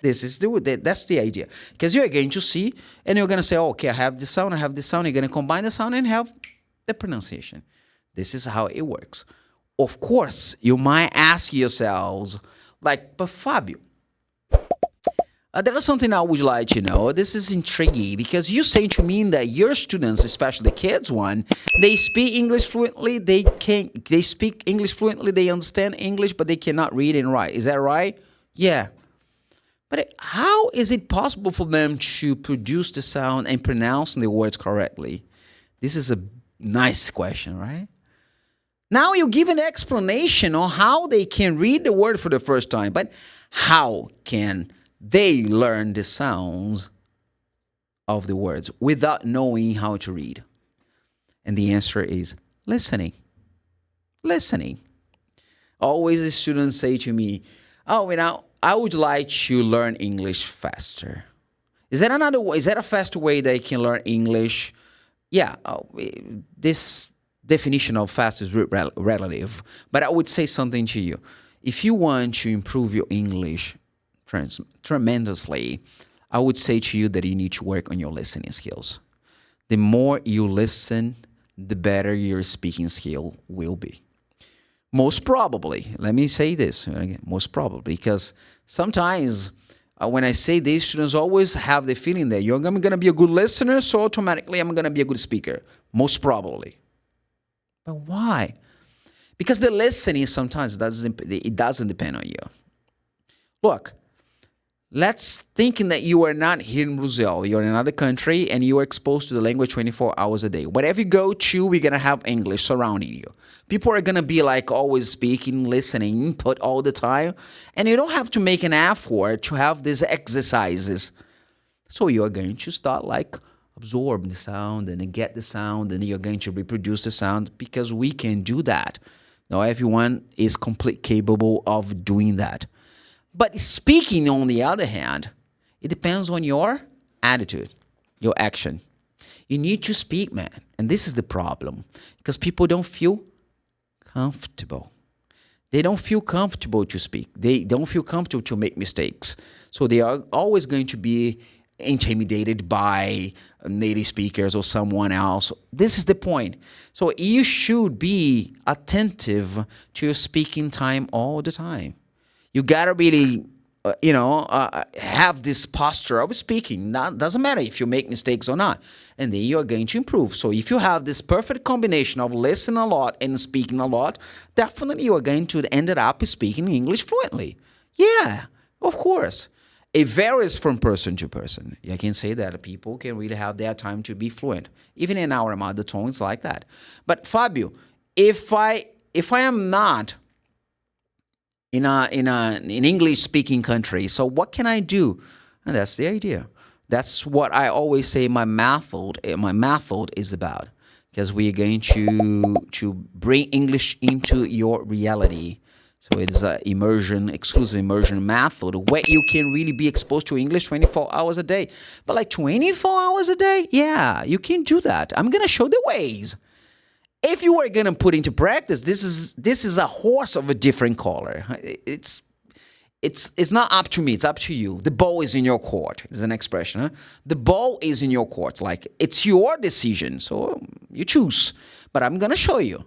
That's the idea. Because you're going to see, and you're going to say, oh, okay, I have this sound, I have this sound. You're going to combine the sound and have the pronunciation. This is how it works. Of course, you might ask yourselves, like, but Fabio, there is something I would like to know. This is intriguing because you say to me that your students, especially the kids one, they speak English fluently. They speak English fluently. They understand English, but they cannot read and write. Is that right? Yeah. But how is it possible for them to produce the sound and pronounce the words correctly? This is a nice question, right? Now you give an explanation on how they can read the word for the first time, but how can they learn the sounds of the words without knowing how to read? And the answer is listening. Listening. Always the students say to me, oh, I would like to learn English faster. Is that another way? Is that a faster way they can learn English? Yeah, this definition of fast is relative, but I would say something to you. If you want to improve your English tremendously, I would say to you that you need to work on your listening skills. The more you listen, the better your speaking skill will be. Most probably, let me say this again, most probably, because sometimes when I say this, students always have the feeling that you're going to be a good listener, so automatically I'm going to be a good speaker. Most probably. But why? Because the listening sometimes it doesn't depend on you. Look, let's thinking that you are not here in Brazil. You're in another country and you are exposed to the language 24 hours a day. Wherever you go to, we're going to have English surrounding you. People are going to be like always speaking, listening, input all the time. And you don't have to make an effort to have these exercises. So you're going to start like absorb the sound and then get the sound and you're going to reproduce the sound because we can do that. Now everyone is completely capable of doing that. But speaking, on the other hand, it depends on your attitude, your action. You need to speak, man. And this is the problem because people don't feel comfortable. They don't feel comfortable to speak. They don't feel comfortable to make mistakes. So they are always going to be intimidated by native speakers or someone else. This is the point. So you should be attentive to your speaking time all the time. You gotta really, have this posture of speaking. Doesn't matter if you make mistakes or not. And then you're going to improve. So if you have this perfect combination of listening a lot and speaking a lot, definitely you are going to end up speaking English fluently. Yeah, of course. It varies from person to person. I can say that people can really have their time to be fluent. Even in our mother tongue, it's like that. But Fabio, if I am not in an English speaking country, so what can I do? And that's the idea. That's what I always say my method is about. Because we are going to bring English into your reality. So it is an exclusive immersion method where you can really be exposed to English 24 hours a day. But like 24 hours a day? Yeah, you can do that. I'm going to show the ways. If you are going to put into practice, this is a horse of a different color. It's not up to me. It's up to you. The ball is in your court. Is an expression. Huh? The ball is in your court. Like it's your decision. So you choose. But I'm going to show you.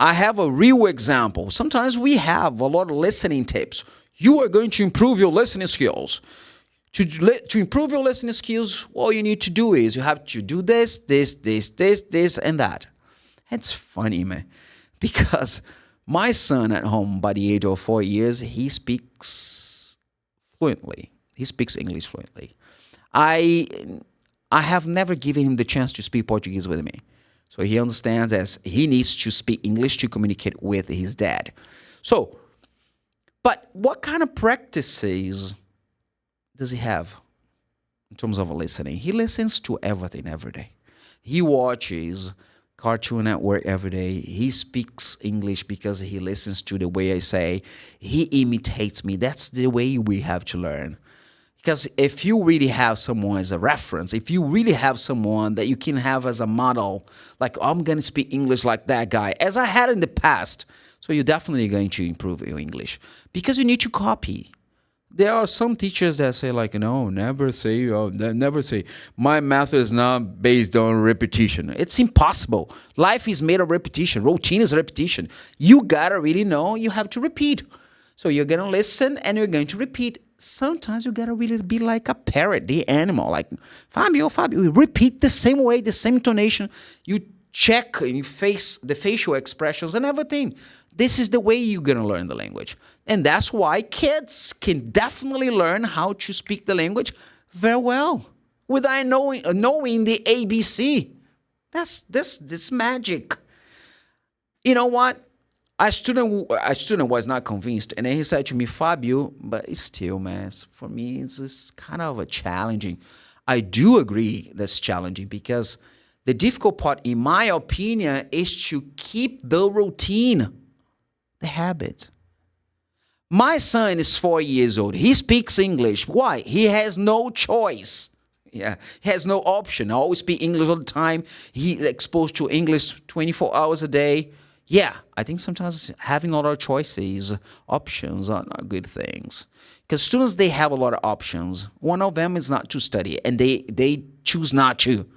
I have a real example. Sometimes we have a lot of listening tips. You are going to improve your listening skills. To improve your listening skills, all you need to do is you have to do this, and that. It's funny, man, because my son at home, by the age of 4 years, he speaks fluently. He speaks English fluently. I have never given him the chance to speak Portuguese with me. So he understands that he needs to speak English to communicate with his dad. So, but what kind of practices does he have in terms of listening? He listens to everything every day. He watches Cartoon Network every day. He speaks English because he listens to the way I say. He imitates me. That's the way we have to learn. Because if you really have someone as a reference, if you really have someone that you can have as a model, like, oh, I'm going to speak English like that guy, as I had in the past, so you're definitely going to improve your English. Because you need to copy. There are some teachers that say like, no, never say. My method is not based on repetition. It's impossible. Life is made of repetition. Routine is repetition. You gotta really know. You have to repeat. So you're gonna listen and you're going to repeat. Sometimes you gotta really be like a parrot, the animal. Like Fabio, you repeat the same way, the same intonation. You check and you face the facial expressions and everything. This is the way you're gonna learn the language. And that's why kids can definitely learn how to speak the language very well without knowing the ABC. That's this magic. You know what? A student was not convinced, and then he said to me, Fabio, but it's still, man, for me, it's kind of a challenging. I do agree that's challenging because the difficult part, in my opinion, is to keep the routine, the habit. My son is 4 years old. He speaks English. Why? He has no choice. Yeah, he has no option. I always speak English all the time. He's exposed to English 24 hours a day. Yeah, I think sometimes having a lot of choices, options are not good things. Because students, they have a lot of options. One of them is not to study, and they choose not to.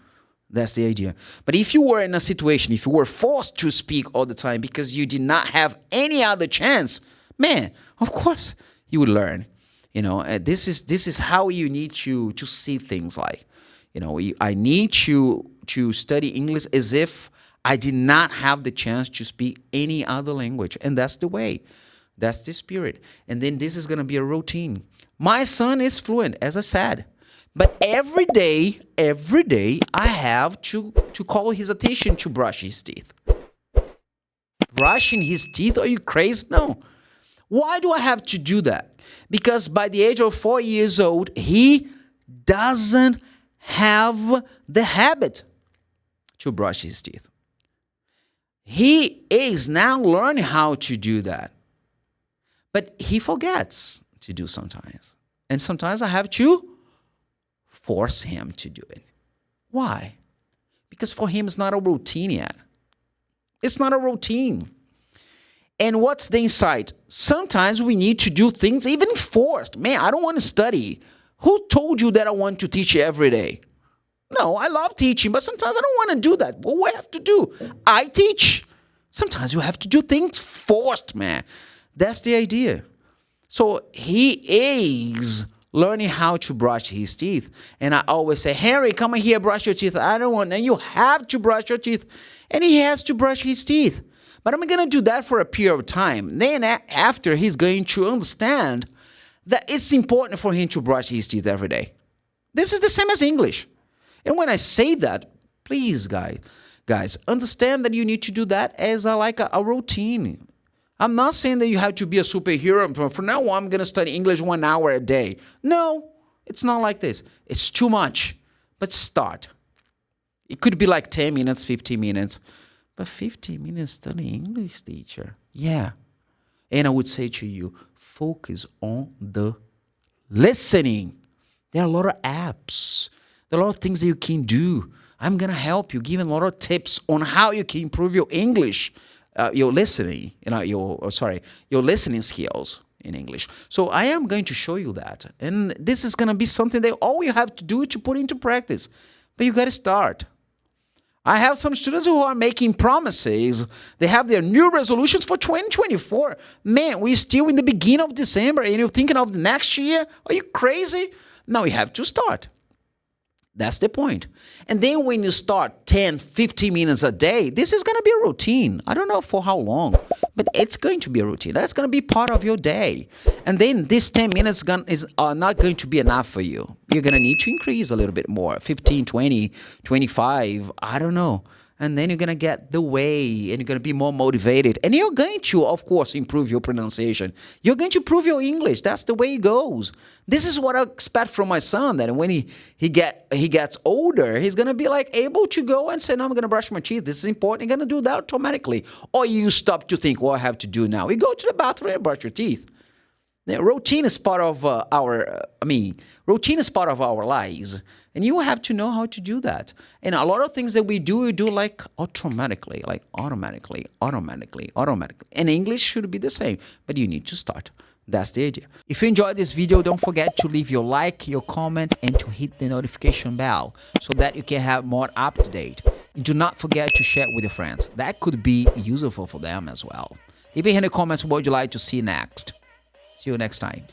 That's the idea. But if you were in a situation, if you were forced to speak all the time because you did not have any other chance, man, of course you would learn. This is how you need to see things like. I need to study English as if I did not have the chance to speak any other language. And that's the way. That's the spirit. And then this is going to be a routine. My son is fluent, as I said. But every day, I have to call his attention to brush his teeth. Brushing his teeth? Are you crazy? No. Why do I have to do that? Because by the age of 4 years old, he doesn't have the habit to brush his teeth. He is now learning how to do that. But he forgets to do sometimes. And sometimes I have to force him to do it. Why? Because for him, it's not a routine yet. It's not a routine. And what's the insight? Sometimes we need to do things even forced. Man, I don't want to study. Who told you that I want to teach every day? No, I love teaching, but sometimes I don't want to do that. What do I have to do? I teach. Sometimes you have to do things forced, man. That's the idea. So he is learning how to brush his teeth. And I always say, Henry, come here, brush your teeth. I don't want, and you have to brush your teeth. And he has to brush his teeth. But I'm going to do that for a period of time. Then after, he's going to understand that it's important for him to brush his teeth every day. This is the same as English. And when I say that, please, guys, understand that you need to do that as a routine. I'm not saying that you have to be a superhero. From now on, I'm going to study English 1 hour a day. No, it's not like this. It's too much. But start. It could be like 10 minutes, 15 minutes. But 15 minutes studying English, teacher. Yeah. And I would say to you, focus on the listening. There are a lot of apps. There are a lot of things that you can do. I'm going to help you, giving a lot of tips on how you can improve your English, your listening, your listening skills in English. So I am going to show you that. And this is going to be something that all you have to do is to put into practice. But you got to start. I have some students who are making promises. They have their new resolutions for 2024. Man, we're still in the beginning of December and you're thinking of the next year? Are you crazy? No, you have to start. That's the point. And then when you start 10, 15 minutes a day, this is going to be a routine. I don't know for how long, but it's going to be a routine. That's going to be part of your day. And then this 10 minutes is not going to be enough for you. You're going to need to increase a little bit more, 15, 20, 25, I don't know. And then you're going to get the way and you're going to be more motivated. And you're going to, of course, improve your pronunciation. You're going to improve your English. That's the way it goes. This is what I expect from my son, that when he gets older, he's going to be able to go and say, no, I'm going to brush my teeth. This is important. You're going to do that automatically. Or you stop to think, what I have to do now. You go to the bathroom and brush your teeth. Routine is part of routine is part of our lives. And you have to know how to do that. And a lot of things that we do automatically. And English should be the same. But you need to start. That's the idea. If you enjoyed this video, don't forget to leave your like, your comment, and to hit the notification bell so that you can have more up to date. And do not forget to share with your friends. That could be useful for them as well. Leave in the comments what would you like to see next. See you next time.